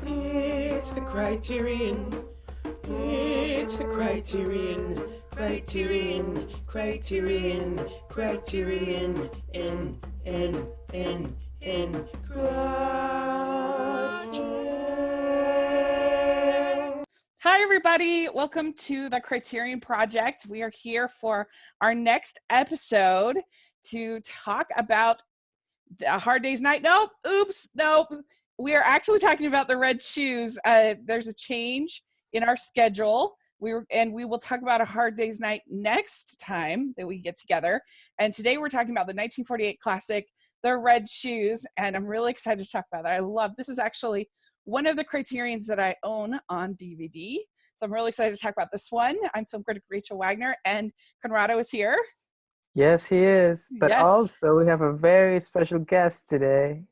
It's the Criterion. It's the Criterion. Criterion. Project. Hi, everybody. Welcome to the Criterion Project. We are here for our next episode to talk about A Hard Day's Night. Nope. We are actually talking about the Red Shoes. There's a change in our schedule. We will talk about A Hard Day's Night next time that we get together. And today we're talking about the 1948 classic, The Red Shoes. And I'm really excited to talk about that. This is actually one of the Criterions that I own on DVD. So I'm really excited to talk about this one. I'm film critic Rache Wagner, and Conrado is here. Yes, he is. But Yes. also we have a very special guest today.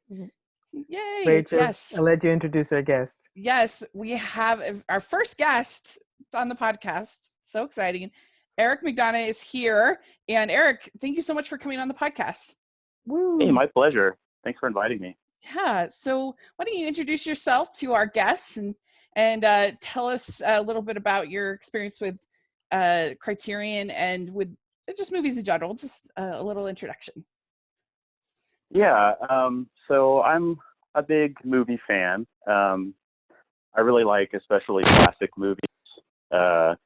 Yay. Rachel, Yes. I'll let you introduce our guest. Yes, we have our first guest on the podcast. So exciting. Eric McDonough is here. And Eric, thank you so much for coming on the podcast. Woo. Hey, my pleasure. Thanks for inviting me. Yeah, so why don't you introduce yourself to our guests and tell us a little bit about your experience with Criterion and with just movies in general, just a little introduction. Yeah, so I'm a big movie fan. I really like especially classic movies. I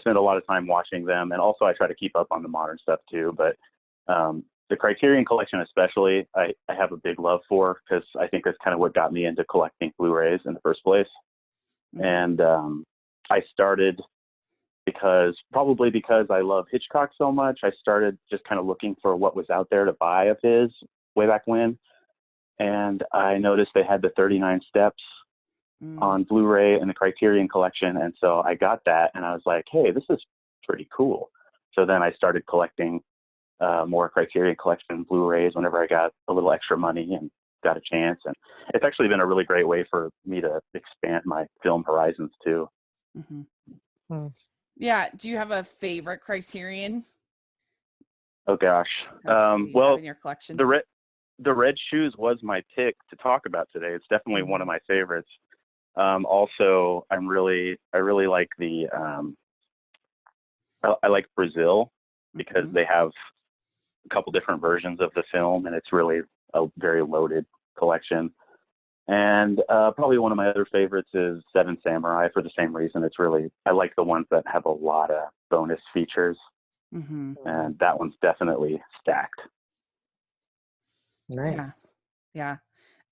spend a lot of time watching them, and also I try to keep up on the modern stuff too, but the Criterion collection especially, I have a big love for, because I think that's kind of what got me into collecting Blu-rays in the first place. Mm-hmm. And I started because I love Hitchcock so much. I started just kind of looking for what was out there to buy of his way back when. And I noticed they had the 39 Steps on Blu-ray in the Criterion collection. And so I got that, and I was like, hey, this is pretty cool. So then I started collecting more Criterion collection Blu-rays whenever I got a little extra money and got a chance. And it's actually been a really great way for me to expand my film horizons too. Mm-hmm. Yeah. Do you have a favorite Criterion? Oh gosh. Well, in your collection? The Red Shoes was my pick to talk about today. It's definitely one of my favorites. Also, I really like I like Brazil, because they have a couple different versions of the film, and it's really a very loaded collection. And probably one of my other favorites is Seven Samurai, for the same reason. I like the ones that have a lot of bonus features, and that one's definitely stacked. Nice. Yeah.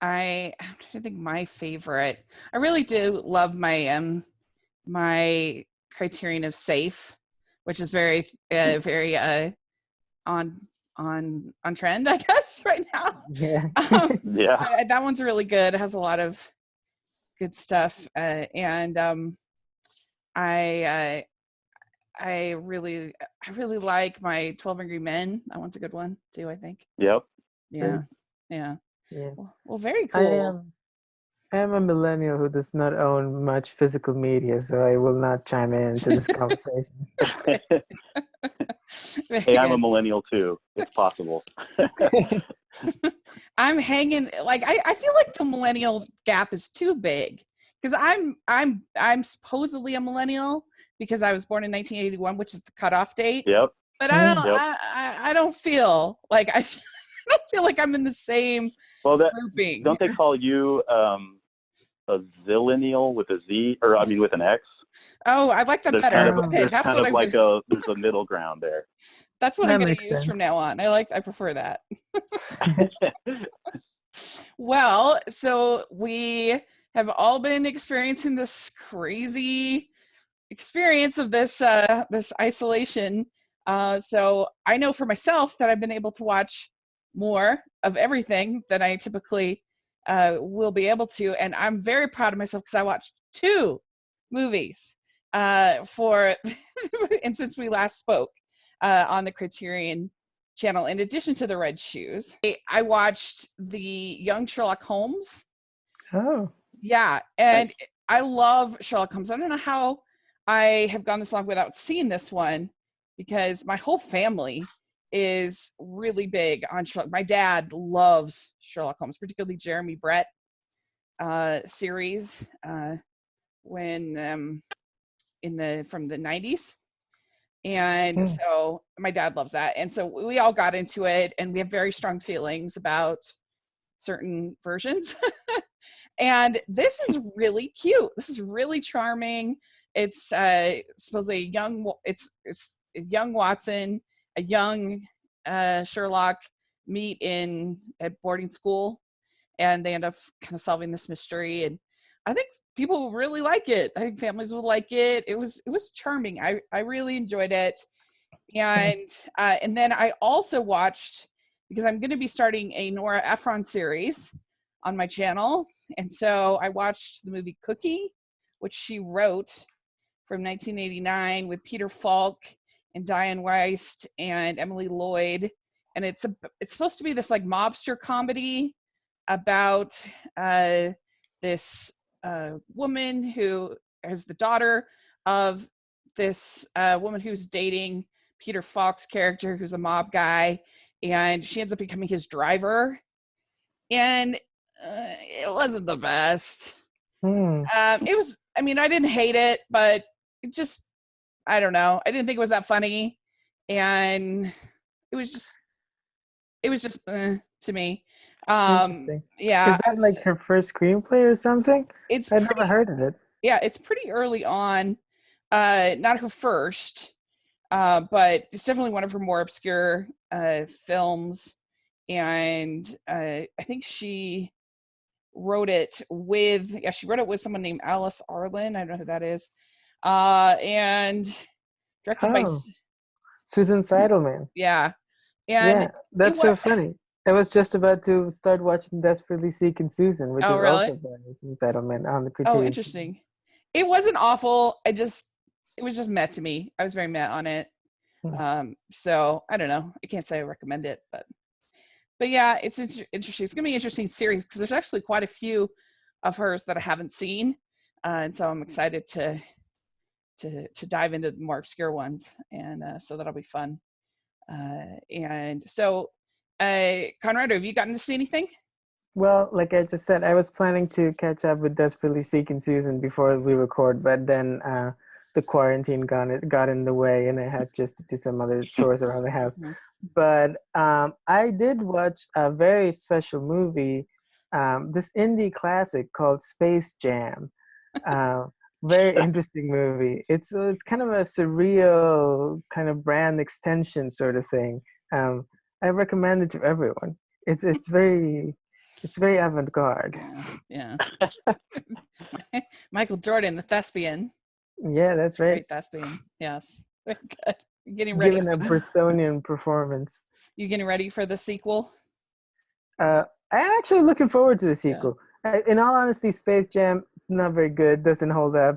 I'm trying to think my favorite. I really do love my my Criterion of Safe, which is very on trend, I guess, right now. Yeah. Yeah. That one's really good. It has a lot of good stuff, and I really like my 12 Angry Men. That one's a good one too, I think. Yep. Yeah. Well, very I cool. am a millennial who does not own much physical media, so I will not chime into this conversation. Hey, I'm a millennial too. It's possible. I'm hanging, like, I feel like the millennial gap is too big, because I'm supposedly a millennial because I was born in 1981, which is the cutoff date. Yep. But I don't feel like I don't feel like I'm in the same grouping. Don't they call you a zillennial with a Z, or I mean with an X? Oh, I like that better. There's kind of like there's a middle ground there. That's what I'm going to use from now on. I prefer that. Well, so we have all been experiencing this crazy experience of this isolation. So I know for myself that I've been able to watch more of everything than I typically will be able to, and I'm very proud of myself because I watched 2 movies and since we last spoke on the Criterion channel, in addition to the Red Shoes. I watched the Young Sherlock Holmes. Oh. Yeah, and I love Sherlock Holmes. I don't know how I have gone this long without seeing this one, because my whole family is really big on Sherlock. My dad loves Sherlock Holmes, particularly Jeremy Brett. series when from the 90s. And so my dad loves that. And so we all got into it, and we have very strong feelings about certain versions. And this is really cute. This is really charming. It's supposedly it's a young Watson, a young Sherlock meet at boarding school, and they end up kind of solving this mystery. And I think people will really like it. I think families will like it. It was charming. I really enjoyed it. And then I also watched, because I'm going to be starting a Nora Ephron series on my channel. And so I watched the movie Cookie, which she wrote, from 1989, with Peter Falk and Diane Weist and Emily Lloyd. And it's supposed to be this like mobster comedy about this woman who is the daughter of this woman who's dating Peter Falk's character, who's a mob guy, and she ends up becoming his driver. And it wasn't the best. It was, I mean, I didn't hate it, but it just, I don't know. I didn't think it was that funny. And it was just to me. Interesting. Yeah. Is that like her first screenplay or something? I've never heard of it. Yeah, it's pretty early on. Not her first, but it's definitely one of her more obscure films. And I think she wrote it with someone named Alice Arlen. I don't know who that is. And directed by Susan Seidelman. Yeah. And yeah, that's so funny. I was just about to start watching Desperately Seeking Susan, which is also by Susan Seidelman on the Criterion. Oh, interesting. It wasn't awful. It was just met to me. I was very met on it. So I don't know. I can't say I recommend it, but yeah, it's interesting. It's gonna be an interesting series because there's actually quite a few of hers that I haven't seen, and so I'm excited to dive into the more obscure ones, and so that'll be fun. And so, Conrado, have you gotten to see anything? Well, like I just said, I was planning to catch up with Desperately Seeking Susan before we record, but then the quarantine got in the way, and I had just to do some other chores around the house. Mm-hmm. But I did watch a very special movie, this indie classic called Space Jam. Very interesting movie. It's kind of a surreal kind of brand extension sort of thing. I recommend it to everyone. It's very avant-garde. Yeah. Michael Jordan, the thespian. Yeah, that's right. Great thespian. Yes. Very good. You're getting ready. Given a Brissonian performance. You getting ready for the sequel? I'm actually looking forward to the sequel. Yeah. In all honesty, Space Jam is not very good. Doesn't hold up.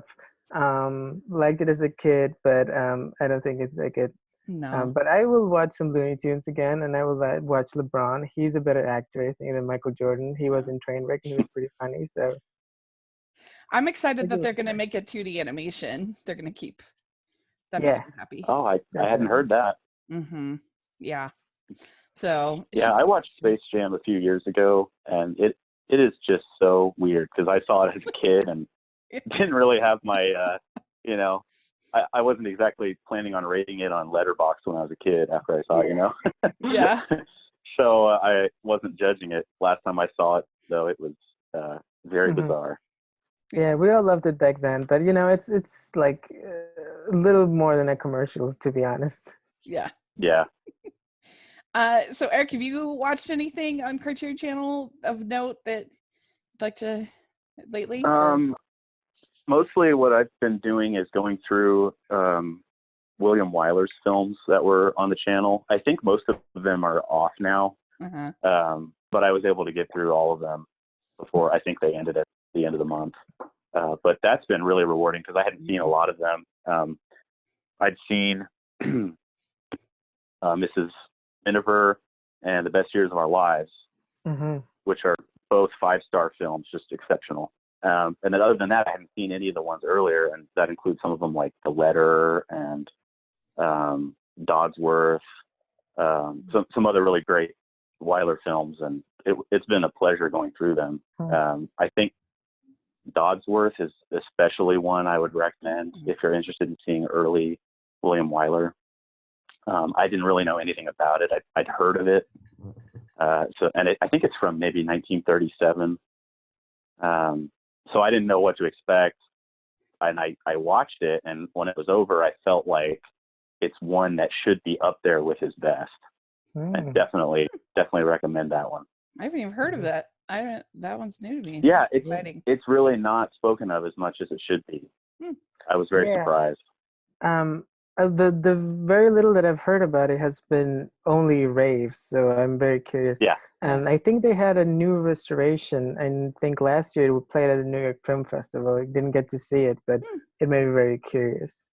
Liked it as a kid, but I don't think it's that good. No. But I will watch some Looney Tunes again, and I will watch LeBron. He's a better actor, I think, than Michael Jordan. He was in Trainwreck, and he was pretty funny. So I'm excited that they're going to make a 2D animation. They're going to keep. That makes me happy. Oh, I hadn't heard that. Mm-hmm. Yeah. So. Yeah, I watched Space Jam a few years ago, and it is just so weird because I saw it as a kid and didn't really have my, I wasn't exactly planning on rating it on Letterboxd when I was a kid after I saw it, Yeah. So I wasn't judging it. Last time I saw it, though, it was very bizarre. Yeah, we all loved it back then, but it's like a little more than a commercial, to be honest. Yeah. Yeah. So Eric, have you watched anything on Criterion Channel of note that you'd like to lately? Mostly what I've been doing is going through William Wyler's films that were on the channel. I think most of them are off now, but I was able to get through all of them before I think they ended at the end of the month. But that's been really rewarding because I hadn't seen a lot of them. I'd seen Mrs. Miniver and The Best Years of Our Lives, which are both 5-star films, just exceptional. And then other than that, I haven't seen any of the ones earlier, and that includes some of them like The Letter and Dodsworth, some other really great Wyler films, and it's been a pleasure going through them. I think Dodsworth is especially one I would recommend if you're interested in seeing early William Wyler. I didn't really know anything about it. I'd heard of it. I think it's from maybe 1937. So I didn't know what to expect. And I watched it, and when it was over, I felt like it's one that should be up there with his best. I definitely recommend that one. I haven't even heard of that. That one's new to me. Yeah, That's exciting. It's really not spoken of as much as it should be. I was very surprised. The very little that I've heard about it has been only raves, so I'm very curious. Yeah. And I think they had a new restoration. I think last year it played at the New York Film Festival. I didn't get to see it, but it made me very curious.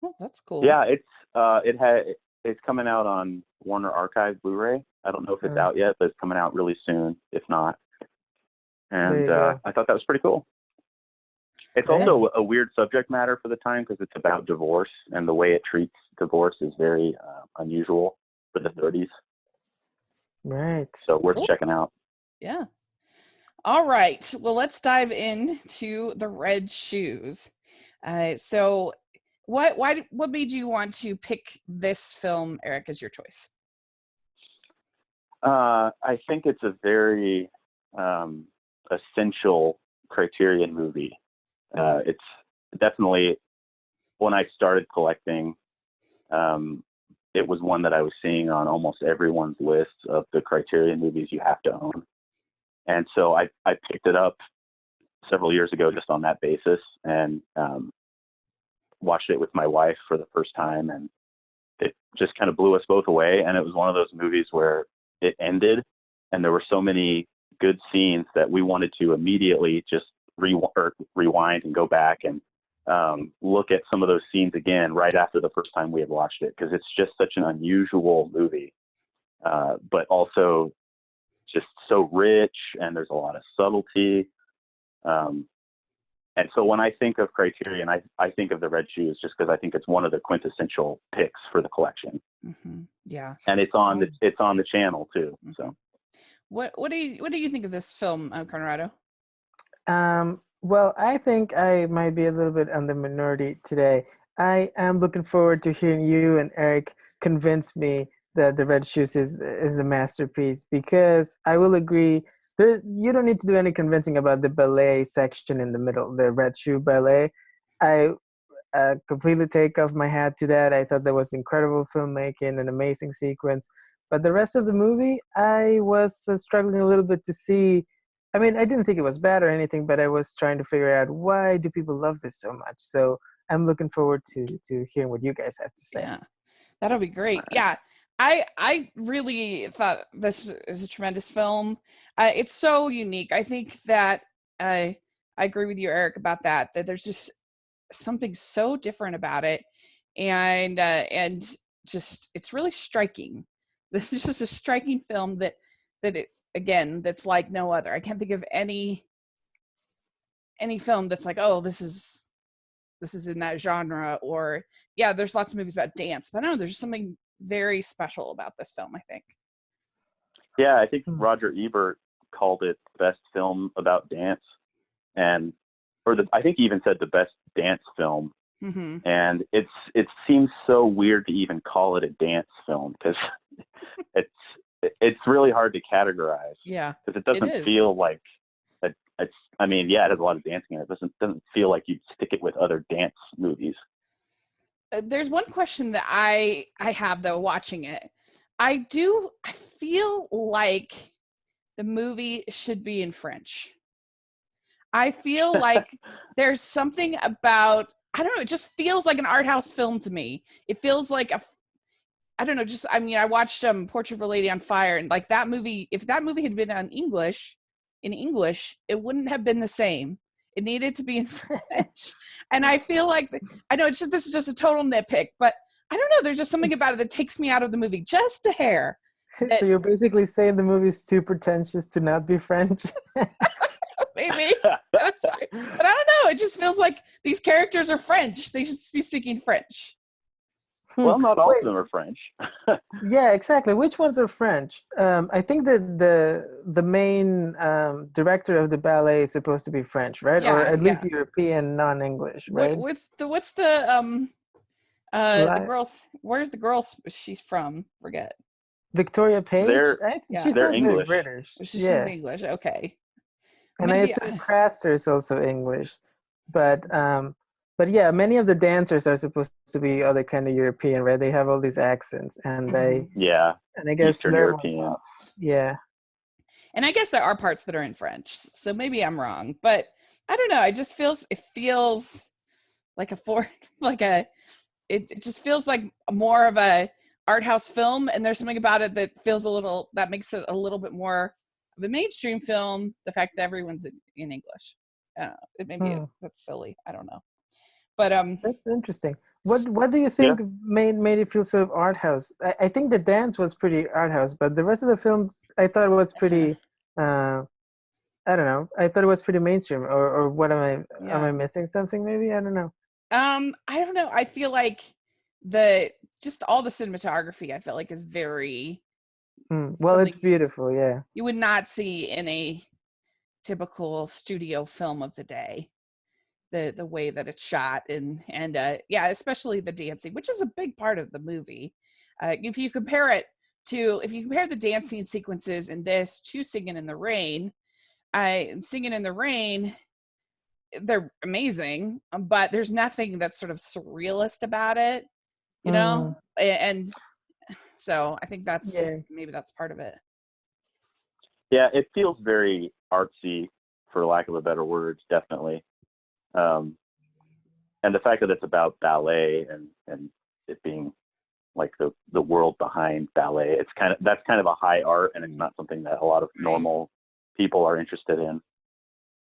Oh, that's cool. Yeah, it's coming out on Warner Archive Blu-ray. I don't know if it's out yet, but it's coming out really soon, if not. And I thought that was pretty cool. It's also a weird subject matter for the time because it's about divorce, and the way it treats divorce is very unusual for the 30s. Right. So worth checking out. Yeah. All right. Well, let's dive into the Red Shoes. So what made you want to pick this film, Eric, as your choice? I think it's a very essential Criterion movie. It's definitely, when I started collecting, it was one that I was seeing on almost everyone's list of the Criterion movies you have to own. And so I picked it up several years ago just on that basis, and watched it with my wife for the first time, and it just kind of blew us both away. And it was one of those movies where it ended and there were so many good scenes that we wanted to immediately just rewind and go back and look at some of those scenes again right after the first time we had watched it, because it's just such an unusual movie, but also just so rich, and there's a lot of subtlety. And so when I think of Criterion, I think of the Red Shoes, just because I think it's one of the quintessential picks for the collection. Yeah, and it's on the channel too. So what do you think of this film, Conrado? Well, I think I might be a little bit on the minority today. I am looking forward to hearing you and Eric convince me that The Red Shoes is a masterpiece, because I will agree, you don't need to do any convincing about the ballet section in the middle, the Red Shoe Ballet. I completely take off my hat to that. I thought that was incredible filmmaking, an amazing sequence. But the rest of the movie, I was struggling a little bit to see. I mean, I didn't think it was bad or anything, but I was trying to figure out, why do people love this so much? So I'm looking forward to hearing what you guys have to say. Yeah, that'll be great. Yeah, I really thought this is a tremendous film. It's so unique. I think that I agree with you, Eric, about that there's just something so different about it, and just it's really striking. This is just a striking film that it, again, that's like no other. I can't think of any film that's like, oh, this is in that genre. Or yeah, there's lots of movies about dance, but I don't know, there's something very special about this film, I think. Yeah, I think Roger Ebert called it the best film about dance, I think he even said the best dance film. And it seems so weird to even call it a dance film, because it's really hard to categorize. Yeah, because it doesn't feel like it's. I mean, yeah, it has a lot of dancing in it. It doesn't feel like you'd stick it with other dance movies. There's one question that I have, though, watching it. I feel like the movie should be in French. I feel like there's something about, I don't know, it just feels like an art house film to me. It feels like I don't know, just, I mean, I watched Portrait of a Lady on Fire, and like that movie, if that movie had been in English, it wouldn't have been the same. It needed to be in French. And I feel like, I know this is just a total nitpick, but I don't know, there's just something about it that takes me out of the movie just a hair. So you're basically saying the movie's too pretentious to not be French? Maybe. That's right. But I don't know, it just feels like these characters are French. They should be speaking French. Well, not all of Wait, them are French. yeah, exactly. Which ones are French? I think that the main director of the ballet is supposed to be French, right? Or Yeah, at least yeah. European, non-English, right? The Like girls, where's the girls she's from? Forget. Victoria Page? they're Yeah. She they're sounds very English. British. She's Yeah. English. Okay. And I Maybe. assume Craster is also English. But yeah, many of the dancers are supposed to be other kind of European, right? They have all these accents Mhm. Yeah, and I guess Eastern Lermontov. European. Yeah. And I guess there are parts that are in French, so maybe I'm wrong, but I don't know. It feels like a for like a it just feels like more of a art house film, and there's something about it that makes it a little bit more of a mainstream film. The fact that everyone's in English, it maybe Hmm. that's silly. I don't know, but That's interesting. What do you Yeah. think made it feel sort of art house? I think the dance was pretty art house, but the rest of the film I thought was pretty uh I don't know. I thought it was pretty mainstream or what am yeah. I missing something maybe? I don't know. I don't know. I feel like the just all the cinematography I feel like is very Well, something it's beautiful, yeah. you would not see in a typical studio film of the day. The way that it's shot and yeah, especially the dancing, which is a big part of the movie. If you compare the dancing sequences in this to Singing in the Rain, Singing in the Rain, they're amazing, but there's nothing that's sort of surrealist about it, you Mm, know? And so I think yeah. maybe that's part of it. Yeah, it feels very artsy, for lack of a better words, definitely. Um, and the fact that it's about ballet and it being like the world behind ballet, that's kind of a high art, and it's not something that a lot of Right. normal people are interested in.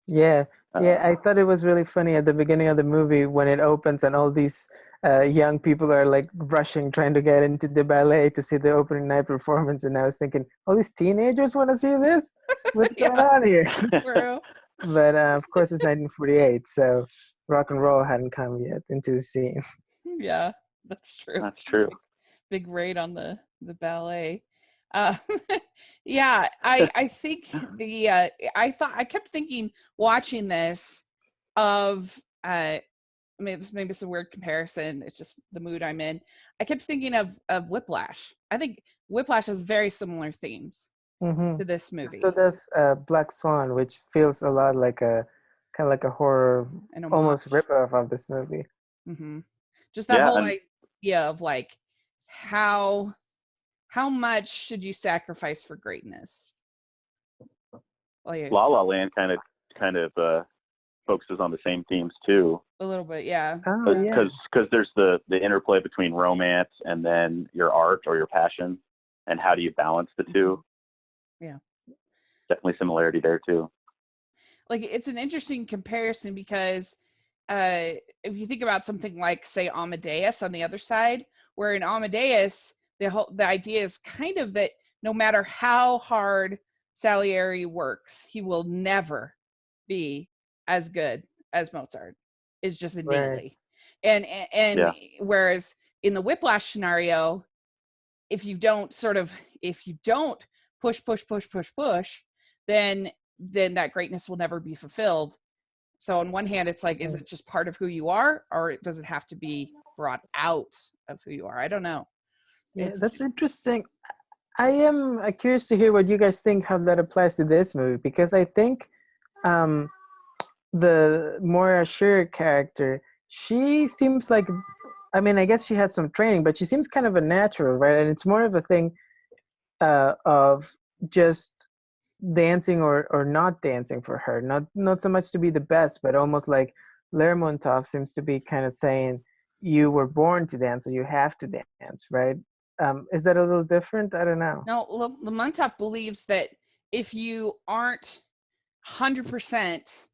Yeah, yeah, Uh, I thought it was really funny at the beginning of the movie when it opens and all these young people are like rushing, trying to get into the ballet to see the opening night performance. And I was thinking, all these teenagers want to see this? What's going Yeah, on here? true. But of course, it's 1948, so rock and roll hadn't come yet into the scene. Yeah, that's true. that's true. Big raid on the ballet. Uh, yeah, I think I kept thinking watching this of I mean this maybe it's a weird comparison. It's just the mood I'm in. I kept thinking of Whiplash. I think Whiplash has very similar themes Hmm. to this So movie. does Black Swan, which feels a lot like a kind of like a horror, An almost homage. ripoff of this movie. Hmm. Just that Yeah, whole and idea of like how how much should you sacrifice for greatness? Like La La Land kind of focuses on the same themes too, a little bit, yeah. Oh Yeah. yeah. because there's the interplay between romance and then your art or your passion, and how do you balance the two? Yeah. Definitely similarity there too. Like it's an interesting comparison because if you think about something like say Amadeus on the other side, where in Amadeus the idea is kind of that no matter how hard Salieri works, he will never be as good as Mozart is just Right. innately. And Yeah, whereas in the Whiplash scenario, if you don't if you don't push, then that greatness will never be fulfilled. So on one hand, it's like, is it just part of who you are, or does it have to be brought out of who you are? I don't know. Yeah, It's that's interesting. I am curious to hear what you guys think how that applies to this movie because I think um, the Moira Shearer character, she seems like, I mean, I guess she had some training, but she seems kind of a natural, right? And it's more of a thing of just dancing or not dancing for her. Not so much to be the best, but almost like Lermontov seems to be kind of saying, you were born to dance, so you have to dance, right? Is that a little different? I don't know. no, Lamontov believes that if you aren't 100%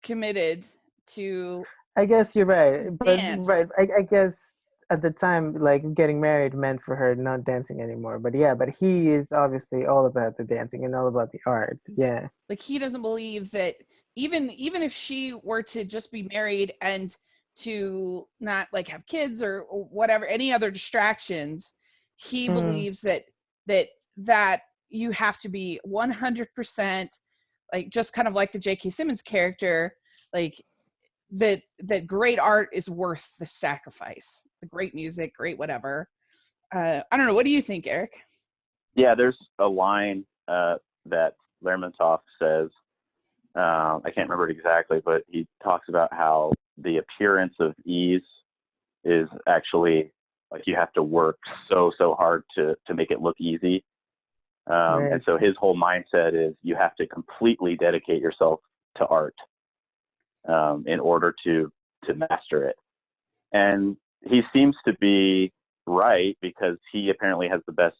committed to I guess you're right, but dance, right, I guess at the time, like getting married meant for her not dancing anymore. But yeah, but he is obviously all about the dancing and all about the art. Yeah. like he doesn't believe that even if she were to just be married and to not like have kids or whatever, any other distractions. He believes that you have to be 100% like, just kind of like the J.K. Simmons character, like that great art is worth the sacrifice, the great music, great whatever. I don't know. What do you think, Eric? Yeah, there's a line that Lermontov says. I can't remember it exactly, but he talks about how the appearance of ease is actually like you have to work so hard to make it look easy. Right. And so his whole mindset is you have to completely dedicate yourself to art in order to master it. And he seems to be right, because he apparently has the best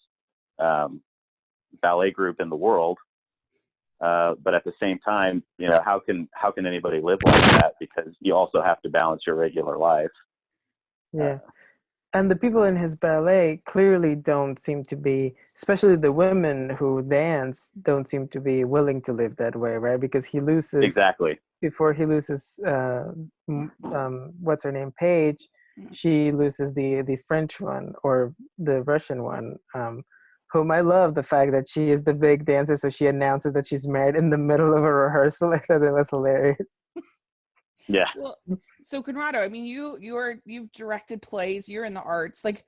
ballet group in the world. But at the same time, you know, how can anybody live like that? Because you also have to balance your regular life. Yeah. And the people in his ballet clearly don't seem to be, especially the women who dance, don't seem to be willing to live that way, right? Because he loses, Exactly. before he loses, what's her name, Paige, she loses the French one, or the Russian one, whom I love the fact that she is the big dancer, so she announces that she's married in the middle of a rehearsal. I thought it was hilarious. Yeah. Well, so Conrado, I mean, you've directed plays, you're in the arts. Like,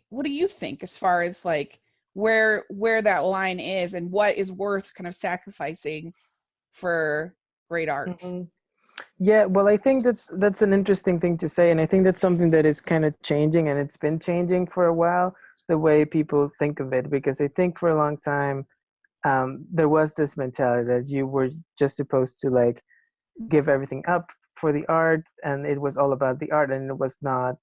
what do you think as far as like where that line is, and what is worth kind of sacrificing for great art? Mm-hmm. Yeah, well, I think that's an interesting thing to say, and I think that's something that is kind of changing, and it's been changing for a while, the way people think of it, because I think for a long time there was this mentality that you were just supposed to like give everything up for the art, and it was all about the art, and it was not,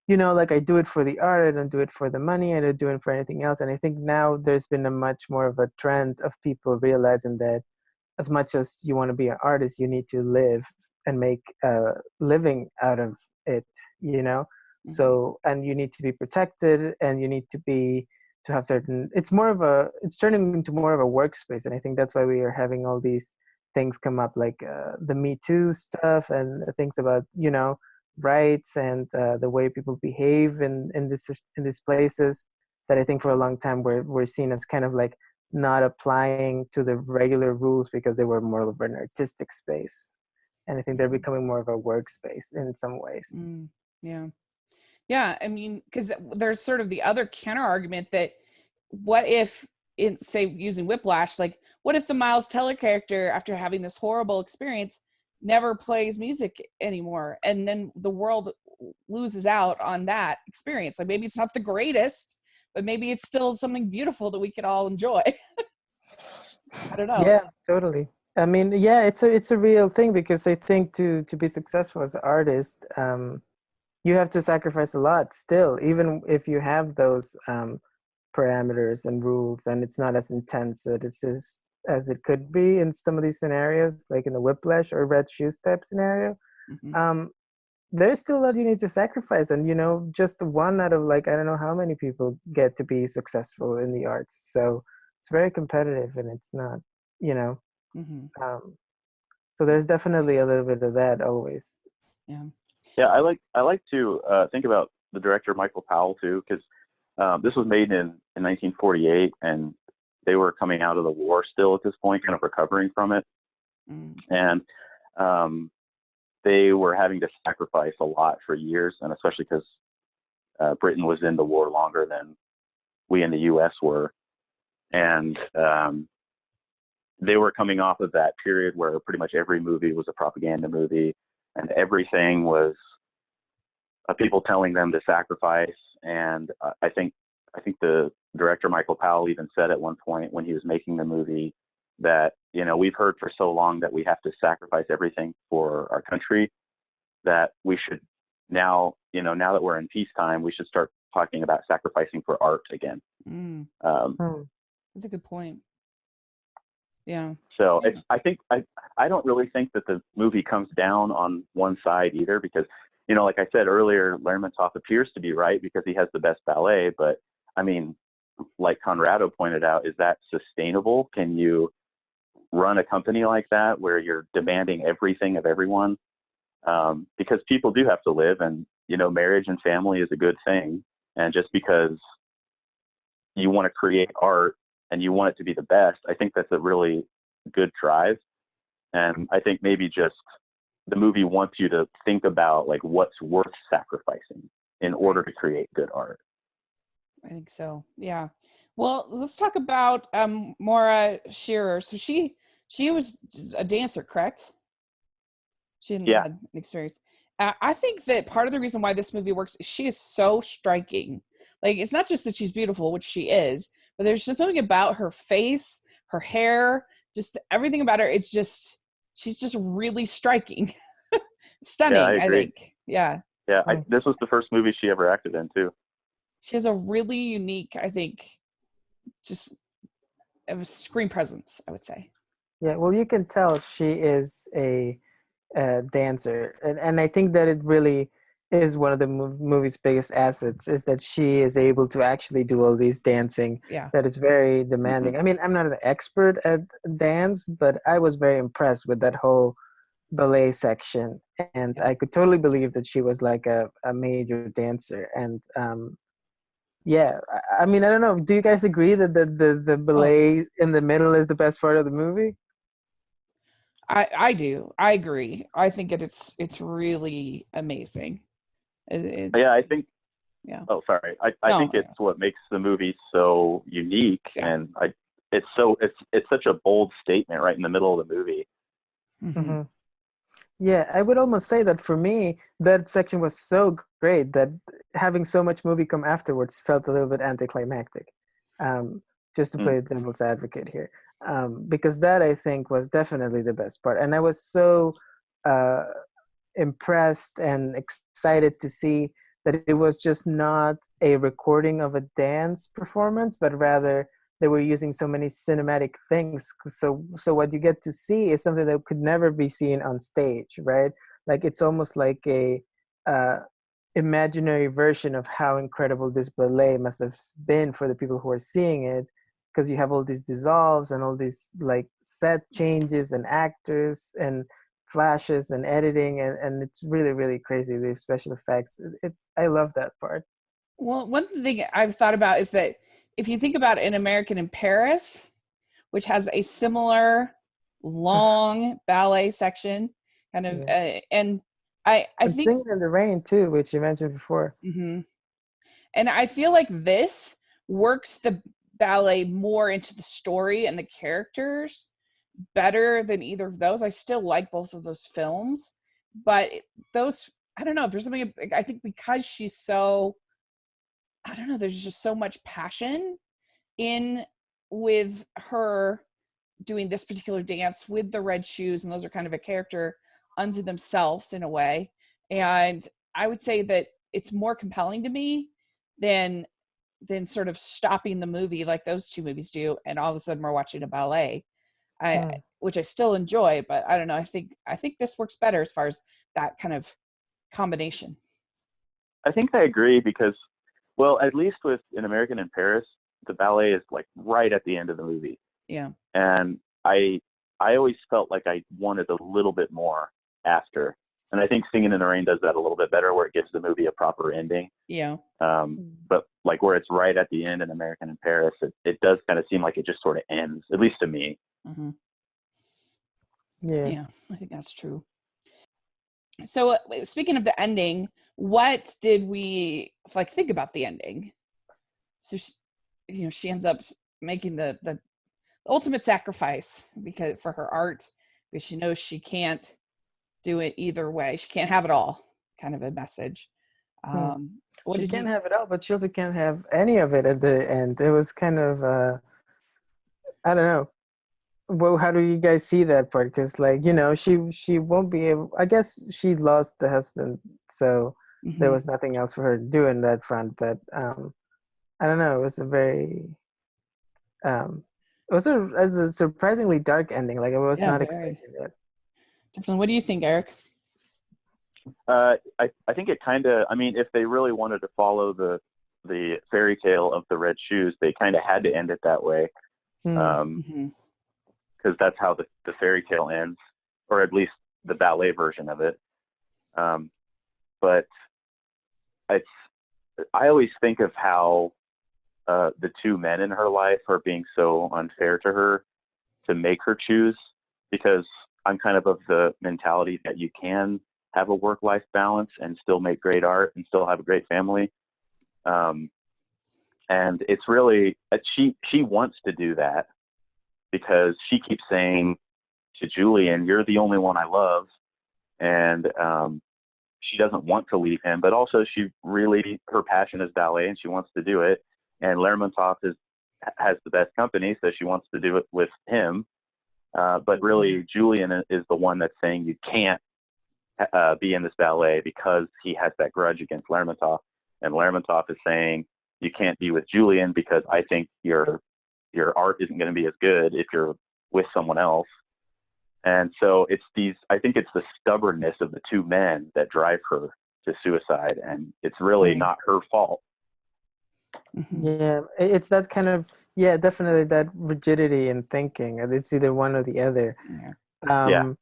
you know, like, I do it for the art, I don't do it for the money, I don't do it for anything else. And I think now there's been a much more of a trend of people realizing that as much as you want to be an artist, you need to live and make a living out of it, you know. Mm-hmm. So, and you need to be protected, and you need to have certain, it's turning into more of a workspace. And I think that's why we are having all these things come up, like the Me Too stuff, and things about, you know, rights, and the way people behave in these places, that I think for a long time were seen as kind of like not applying to the regular rules, because they were more of an artistic space. And I think they're becoming more of a workspace in some ways. Yeah, I mean, because there's sort of the other counter argument that what if, in say using Whiplash, like what if the Miles Teller character, after having this horrible experience, never plays music anymore, and then the world loses out on that experience? Like, maybe it's not the greatest, but maybe it's still something beautiful that we could all enjoy. I don't know. Yeah, totally. I mean, yeah, it's a real thing, because I think to be successful as an artist, you have to sacrifice a lot still, even if you have those parameters and rules, and it's not as intense as it could be in some of these scenarios, like in the Whiplash or Red Shoes type scenario. Mm-hmm. There's still a lot you need to sacrifice, and, you know, just one out of, like, I don't know how many people get to be successful in the arts. So it's very competitive, and it's not, you know. Mm-hmm. So there's definitely a little bit of that always. Yeah, I like to think about the director Michael Powell too, because this was made in 1948, and they were coming out of the war still at this point, kind of recovering from it. And they were having to sacrifice a lot for years, and especially because Britain was in the war longer than we in the U.S. were. And they were coming off of that period where pretty much every movie was a propaganda movie, and everything was people telling them to sacrifice. And I think the director Michael Powell even said at one point when he was making the movie that, you know, we've heard for so long that we have to sacrifice everything for our country, that we should now, you know, now that we're in peacetime, we should start talking about sacrificing for art again. That's a good point. Yeah. So I don't really think that the movie comes down on one side either, because, you know, like I said earlier, Lermontov appears to be right because he has the best ballet. But I mean, like Conrado pointed out, is that sustainable? Can you run a company like that where you're demanding everything of everyone? because people do have to live, and marriage and family is a good thing. And just because you want to create art and you want it to be the best, I think that's a really good drive. And I think maybe just the movie wants you to think about like what's worth sacrificing in order to create good art. I think so. Yeah. Well, let's talk about Maura Shearer. So she was a dancer, correct? She hadn't had an experience. I think that part of the reason why this movie works is she is so striking. Like, it's not just that she's beautiful, which she is, but there's just something about her face, her hair, just everything about her. It's just, she's just really striking. Stunning, Yeah, I think. Yeah. Yeah, this was the first movie she ever acted in, too. She has a really unique, I think, just a screen presence, I would say. Yeah, well, you can tell she is a dancer, and I think that it really is one of the movie's biggest assets, is that she is able to actually do all these dancing. Yeah. That is very demanding. I mean, I'm not an expert at dance, but I was very impressed with that whole ballet section, and I could totally believe that she was like a major dancer. And yeah, I mean, I don't know, do you guys agree that the ballet in the middle is the best part of the movie? I do. I agree. I think it's really amazing. Yeah, I think. Yeah. Oh, sorry. I think it's what makes the movie so unique, and it's such a bold statement right in the middle of the movie. Mm-hmm. Yeah, I would almost say that for me, that section was so great that having so much movie come afterwards felt a little bit anticlimactic. Just to play devil's advocate here, because that, I think, was definitely the best part, and I was so impressed and excited to see that it was just not a recording of a dance performance, but rather they were using so many cinematic things. So what you get to see is something that could never be seen on stage, right? Like, it's almost like a imaginary version of how incredible this ballet must have been for the people who are seeing it, because you have all these dissolves and all these like set changes and actors and flashes and editing, and it's really, really crazy, the special effects. I love that part. Well, one thing I've thought about is that if you think about An American in Paris, which has a similar long ballet section, kind of, and I think Singing in the Rain too, which you mentioned before. Mm-hmm. And I feel like this works the ballet more into the story and the characters better than either of those. I still like both of those films, but those, I don't know, if there's something, I think because she's so, I don't know, there's just so much passion in with her doing this particular dance with the red shoes, and those are kind of a character unto themselves in a way. And I would say that it's more compelling to me than sort of stopping the movie like those two movies do, and all of a sudden we're watching a ballet, which I still enjoy, but I don't know. I think this works better as far as that kind of combination. I think I agree because, well, at least with An American in Paris, the ballet is like right at the end of the movie. Yeah. And I always felt like I wanted a little bit more after. And I think Singing in the Rain does that a little bit better, where it gives the movie a proper ending. Yeah. But like where it's right at the end in American in Paris, it does kind of seem like it just sort of ends, at least to me. Mm-hmm. Yeah, I think that's true. So speaking of the ending, what did we think about the ending? So she ends up making the ultimate sacrifice for her art, because she knows she can't do it either way. She can't have it all, kind of a message. She can't have it all, but she also can't have any of it at the end. It was kind of I don't know. Well, how do you guys see that part? Because she won't be able, I guess she lost the husband, so there was nothing else for her to do in that front. But I don't know, it was a very it was a surprisingly dark ending. Like, I was not expecting it. Definitely. What do you think, Eric? I think it kind of, I mean, if they really wanted to follow the fairy tale of the red shoes, they kind of had to end it that way. Because that's how the fairy tale ends, or at least the ballet version of it. But I always think of how the two men in her life are being so unfair to her to make her choose, because I'm kind of the mentality that you can have a work-life balance and still make great art and still have a great family. And it's really, she wants to do that because she keeps saying to Julian, "You're the only one I love." And she doesn't want to leave him, but also her passion is ballet and she wants to do it. And Lermontov has the best company, so she wants to do it with him. But really, Julian is the one that's saying you can't be in this ballet because he has that grudge against Lermontov. And Lermontov is saying you can't be with Julian because I think your art isn't going to be as good if you're with someone else. And so I think it's the stubbornness of the two men that drive her to suicide, and it's really not her fault. Yeah, it's that kind of, definitely that rigidity in thinking. It's either one or the other. Yeah.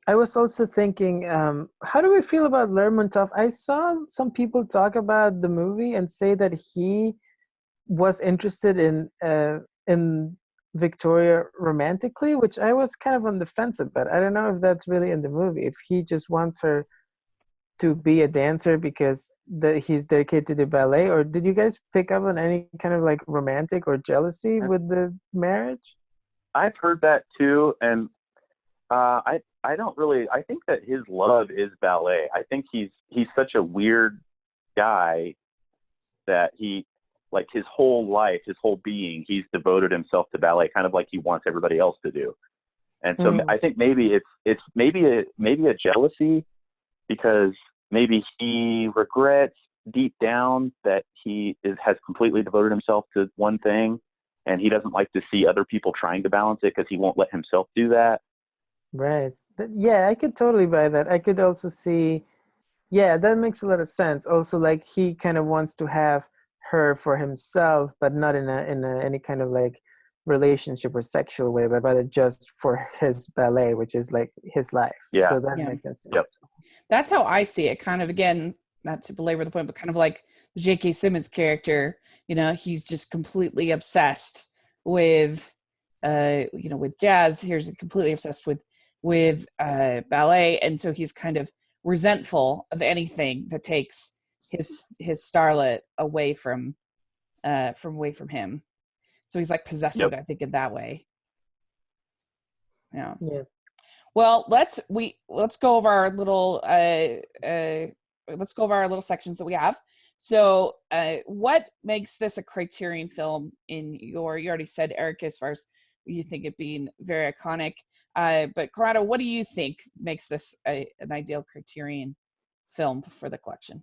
I was also thinking, how do we feel about Lermontov? I saw some people talk about the movie and say that he was interested in Victoria romantically, which I was kind of on the fence about. I don't know if that's really in the movie, if he just wants her to be a dancer because he's dedicated to the ballet, or did you guys pick up on any kind of like romantic or jealousy with the marriage? I've heard that too, and I don't really. I think that his love is ballet. I think he's such a weird guy that like his whole life, his whole being, he's devoted himself to ballet, kind of like he wants everybody else to do. And so I think maybe it's maybe a jealousy, because maybe he regrets deep down that he has completely devoted himself to one thing, and he doesn't like to see other people trying to balance it because he won't let himself do that. Right. Yeah, I could totally buy that. I could also see, that makes a lot of sense. Also, like he kind of wants to have her for himself, but not in any kind of like relationship or sexual way, but rather just for his ballet, which is like his life. Yeah. So that makes sense to me. Yep. That's how I see it. Kind of, again, not to belabor the point, but kind of like the J.K. Simmons character. He's just completely obsessed with, with jazz. Here's completely obsessed with ballet, and so he's kind of resentful of anything that takes his starlet away from him. So he's like possessive, I think, in that way. Yeah. Well, let's go over our little sections that we have. So, what makes this a Criterion film you already said, Eric, as far as you think it being very iconic. But Conrado, what do you think makes this an ideal Criterion film for the collection?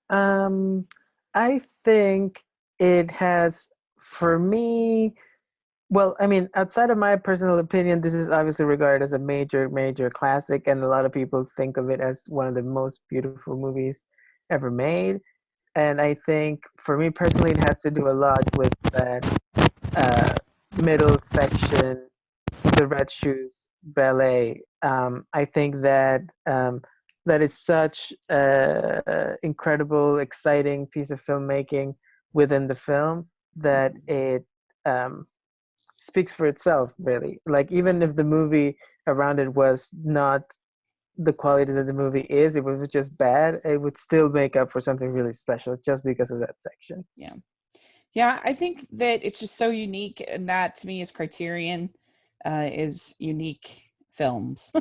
I think it has, for me, well, I mean, outside of my personal opinion, this is obviously regarded as a major, major classic, and a lot of people think of it as one of the most beautiful movies ever made. And I think, for me personally, it has to do a lot with that middle section, the Red Shoes ballet. I think that that is such an incredible, exciting piece of filmmaking within the film that it speaks for itself, really. Like, even if the movie around it was not the quality that the movie is, if it was just bad, it would still make up for something really special just because of that section. Yeah, I think that it's just so unique, and that to me is Criterion is unique films.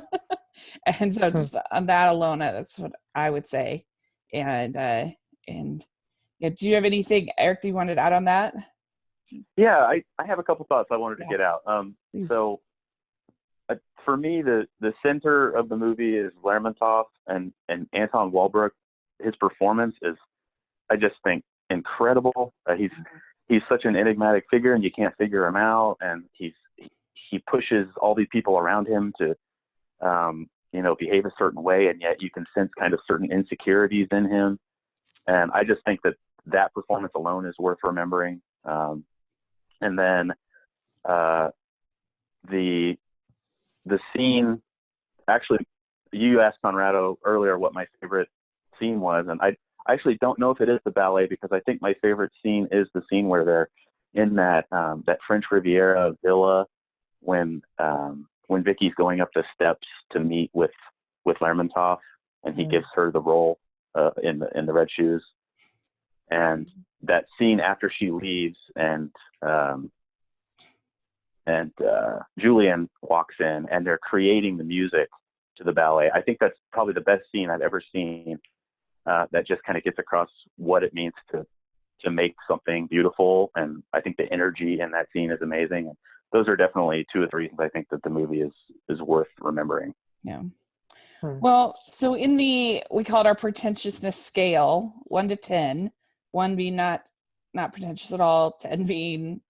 And so just on that alone, that's what I would say. And do you have anything, Eric, that you wanted to add on that? Yeah, I have a couple thoughts I wanted to get out. So for me, the center of the movie is Lermontov, and Anton Walbrook. His performance is, I just think, incredible. He's such an enigmatic figure, and you can't figure him out. And he pushes all these people around him to, behave a certain way, and yet you can sense kind of certain insecurities in him. And I just think that performance alone is worth remembering. And then the scene, actually, you asked Conrado earlier what my favorite scene was, and I actually don't know if it is the ballet, because I think my favorite scene is the scene where they're in that French Riviera villa when Vicky's going up the steps to meet with Lermontov, and he gives her the role in the red shoes, and that scene after she leaves and Julian walks in and they're creating the music to the ballet. I think that's probably the best scene I've ever seen, that just kind of gets across what it means to make something beautiful. And I think the energy in that scene is amazing. And those are definitely two of the reasons I think that the movie is worth remembering. Yeah. Well, so we call it our pretentiousness scale, 1 to 10, 1 being not pretentious at all, 10 being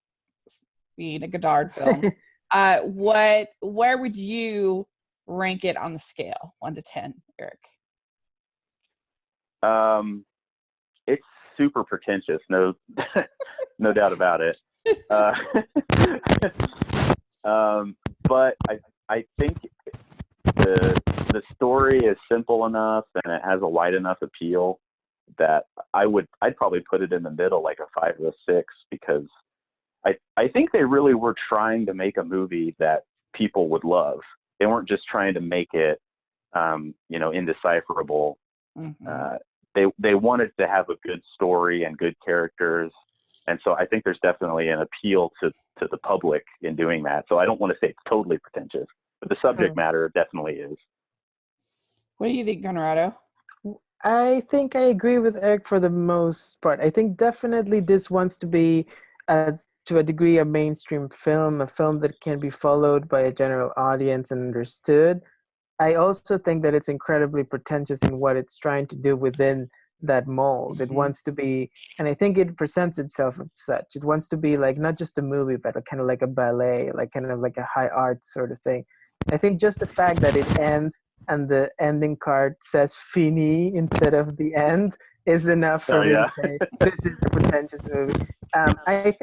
a Godard film. Where would you rank it on the scale, 1 to 10, Eric? It's super pretentious, no doubt about it. But I think the story is simple enough and it has a wide enough appeal that I'd probably put it in the middle, like a 5 or a 6, because I think they really were trying to make a movie that people would love. They weren't just trying to make it, indecipherable. Mm-hmm. They wanted to have a good story and good characters. And so I think there's definitely an appeal to the public in doing that. So I don't want to say it's totally pretentious, but the subject matter definitely is. What do you think, Conrado? I think I agree with Eric for the most part. I think definitely this wants to be, to a degree, a mainstream film, a film that can be followed by a general audience and understood. I also think that it's incredibly pretentious in what it's trying to do within that mold. It wants to be, and I think it presents itself as such. It wants to be like not just a movie, but kind of like a ballet, like kind of like a high art sort of thing. I think just the fact that it ends and the ending card says "fini" instead of the end is enough for me to say this is a pretentious movie. I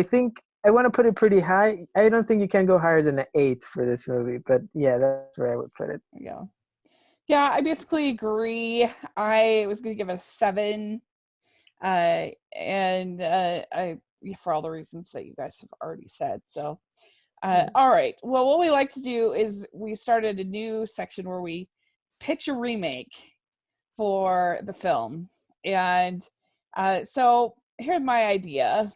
think I want to put it pretty high. I don't think you can go higher than an 8 for this movie, but yeah, that's where I would put it. Yeah, I basically agree. I was going to give it a 7, and I for all the reasons that you guys have already said. So, all right. Well, what we like to do is we started a new section where we pitch a remake for the film, and so here's my idea.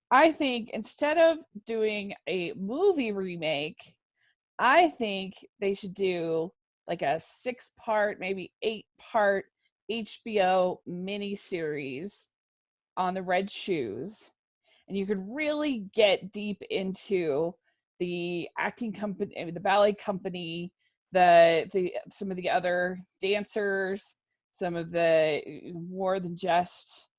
I think instead of doing a movie remake, I think they should do like a 6-part, maybe 8-part HBO miniseries on the Red Shoes. And you could really get deep into the acting company, the ballet company, some of the other dancers, some of the more than just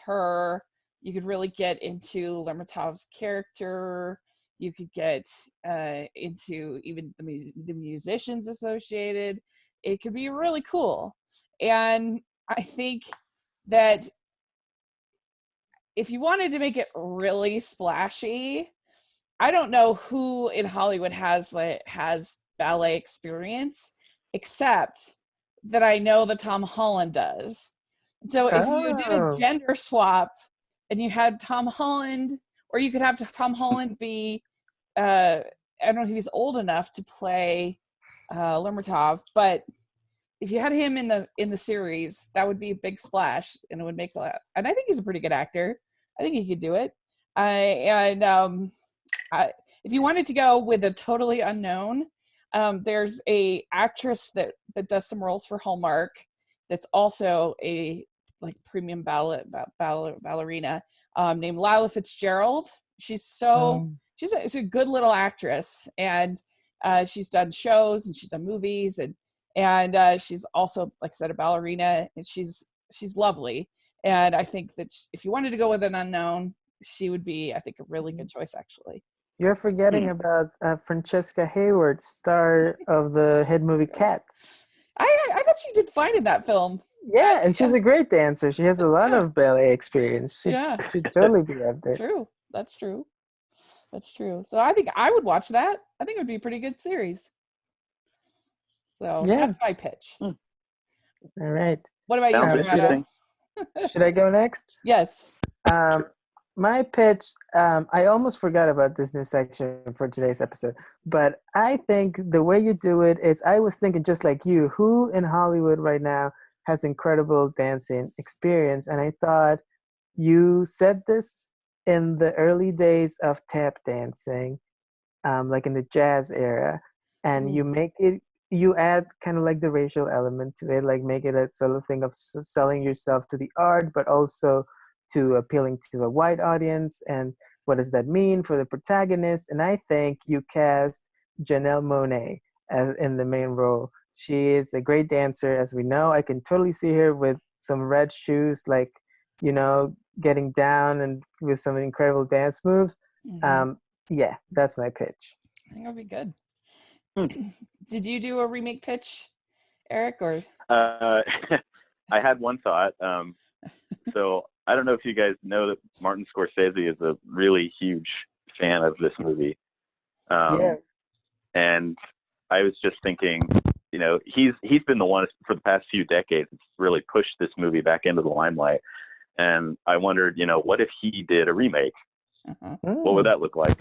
her. You could really get into Lermontov's character. You could get into even the musicians associated. It could be really cool. And I think that if you wanted to make it really splashy, I don't know who in Hollywood has ballet experience, except that I know that Tom Holland does. So if you did a gender swap and you had Tom Holland, or you could have Tom Holland be, I don't know if he's old enough to play Lermontov, but if you had him in the series, that would be a big splash, and it would make a lot. And I think he's a pretty good actor. I think he could do it. If you wanted to go with a totally unknown, there's a actress that does some roles for Hallmark that's also a like premium ballerina named Lila Fitzgerald. She's a good little actress, and she's done shows and she's done movies, and she's also, like I said, a ballerina, and she's lovely. And I think that if you wanted to go with an unknown, she would be, I think, a really good choice, actually. You're forgetting about Francesca Hayward, star of the hit movie Cats. I thought she did fine in that film. Yeah, and she's a great dancer. She has a lot of ballet experience. She should totally be up there. True. That's true. That's true. So I think I would watch that. I think it would be a pretty good series. So Yeah. that's my pitch. All right. What about you, Sounds Conrado? interesting. Should I go next? Yes. My pitch, I almost forgot about this new section for today's episode, but I think the way you do it is, I was thinking just like you, who in Hollywood right now has incredible dancing experience? And I thought you said this in the early days of tap dancing, like in the jazz era, and you add kind of like the racial element to it, like make it a sort of thing of selling yourself to the art, but also to appealing to a white audience. And what does that mean for the protagonist? And I think you cast Janelle Monáe as in the main role. She is a great dancer, as we know. I can totally see her with some red shoes, like, getting down and with some incredible dance moves. Yeah, that's my pitch. I think it'll be good. Did you do a remake pitch, Eric? Or I had one thought. So I don't know if you guys know that Martin Scorsese is a really huge fan of this movie. Yeah. And I was just thinking, he's been the one for the past few decades that's really pushed this movie back into the limelight. And I wondered, what if he did a remake? What would that look like?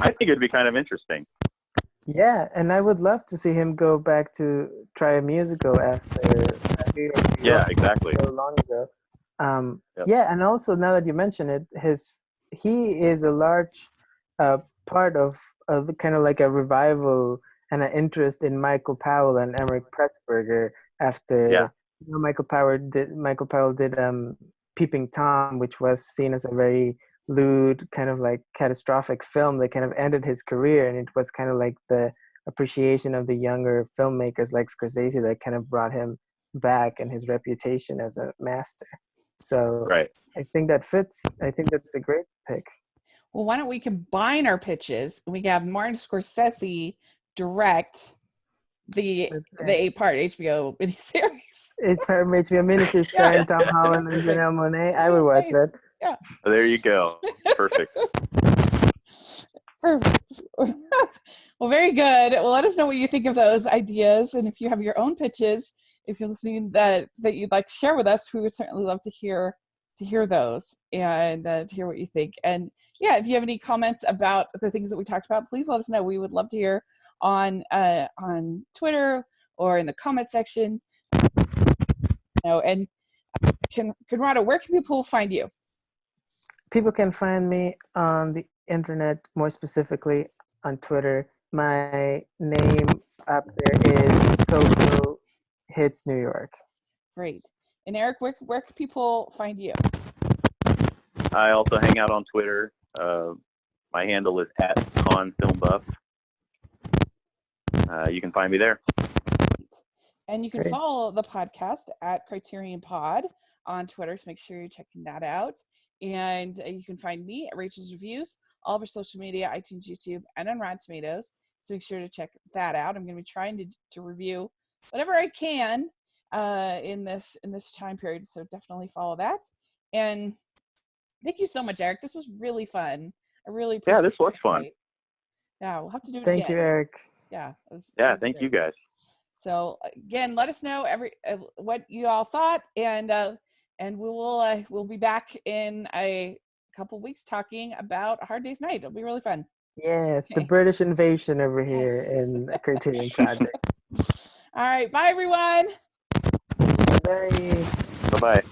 I think it'd be kind of interesting. Yeah, and I would love to see him go back to try a musical after Yeah, exactly. so long ago. Yep. Yeah, and also now that you mention it, he is a large part of the kind of like a revival and an interest in Michael Powell and Emmerich Pressburger after Michael Powell did Peeping Tom, which was seen as a very lewd, kind of like catastrophic film that kind of ended his career, and it was kind of like the appreciation of the younger filmmakers like Scorsese that kind of brought him back and his reputation as a master. So right. I think that fits. I think that's a great pick. Well, why don't we combine our pitches? We can have Martin Scorsese direct the 8-part HBO miniseries. 8-part HBO miniseries starring Tom Holland and Janelle Monáe. I would watch that. Yeah. There you go. Perfect. Perfect. Well, very good. Well, let us know what you think of those ideas, and if you have your own pitches, if you're listening that you'd like to share with us, we would certainly love to hear those and to hear what you think. And yeah, if you have any comments about the things that we talked about, please let us know. We would love to hear on Twitter or in the comment section. And Conrado, where can people find you? People can find me on the internet, more specifically on Twitter. My name up there is Coco Hits New York. Great. And Eric, where can people find you? I also hang out on Twitter. My handle is @ConFilmBuff. You can find me there. And you can follow the podcast at Criterion Pod on Twitter, so make sure you're checking that out. And you can find me at Rache's Reviews, all of our social media, iTunes, YouTube, and on Rotten Tomatoes. So make sure to check that out. I'm going to be trying to review whatever I can in this time period. So definitely follow that. And thank you so much, Eric. This was really fun. I really appreciate it. Yeah, this was fun. Yeah, we'll have to do it again. Thank you, Eric. Yeah. Thank you guys. So again, let us know what you all thought, and we'll be back in a couple weeks talking about A Hard Day's Night. It'll be really fun. Yeah, it's the British invasion over here in the Criterion Project. All right, bye everyone. Bye. Bye-bye.